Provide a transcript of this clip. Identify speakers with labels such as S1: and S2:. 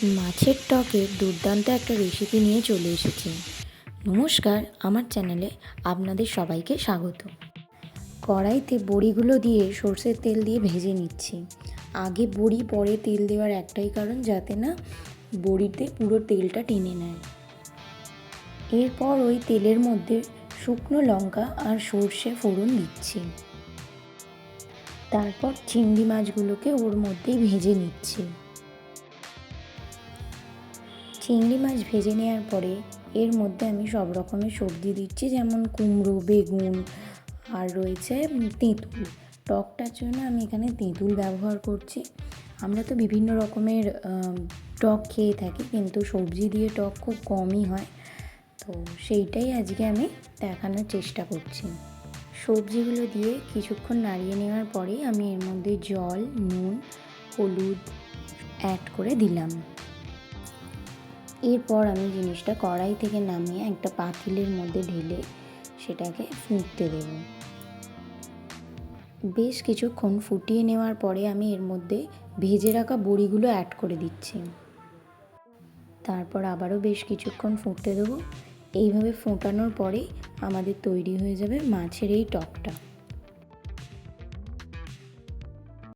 S1: মাছের টকের দুর্দান্ত একটা রেসিপি নিয়ে চলে এসেছি। নমস্কার, আমার চ্যানেলে আপনাদের সবাইকে স্বাগত। কড়াইতে বড়িগুলো দিয়ে সর্ষের তেল দিয়ে ভেজে নিচ্ছি। আগে বড়ি পরে তেল দেওয়ার একটাই কারণ, যাতে না বড়িতে পুরো তেলটা টেনে নেয়। এরপর ওই তেলের মধ্যে শুকনো লঙ্কা আর সর্ষে ফোড়ন দিচ্ছি। তারপর চিংড়ি মাছগুলোকে ওর মধ্যেই ভেজে নিচ্ছি। চিংড়ি মাছ ভেজে নেওয়ার পরে এর মধ্যে আমি সব রকমের সবজি দিচ্ছি, যেমন কুমড়ো, বেগুন আর রয়েছে তেঁতুল। টকটার জন্য আমি এখানে তেঁতুল ব্যবহার করছি। আমরা তো বিভিন্ন রকমের টক খেয়ে থাকি, কিন্তু সবজি দিয়ে টক খুব কমই হয়, তো সেইটাই আজকে আমি দেখানোর চেষ্টা করছি। সবজিগুলো দিয়ে কিছুক্ষণ নাড়িয়ে নেওয়ার পরেই আমি এর মধ্যে জল, নুন, হলুদ অ্যাড করে দিলাম। এরপর আমি জিনিসটা কড়াই থেকে নামিয়ে একটা পাতিলের মধ্যে ঢেলে সেটাকে ফুটতে দেব। বেশ কিছুক্ষণ ফুটিয়ে নেওয়ার পরে আমি এর মধ্যে ভেজে রাখা বড়িগুলো অ্যাড করে দিচ্ছি। তারপর আবারও বেশ কিছুক্ষণ ফুটতে দেবো। এইভাবে ফোটানোর পরেই আমাদের তৈরি হয়ে যাবে মাছের এই টকটা।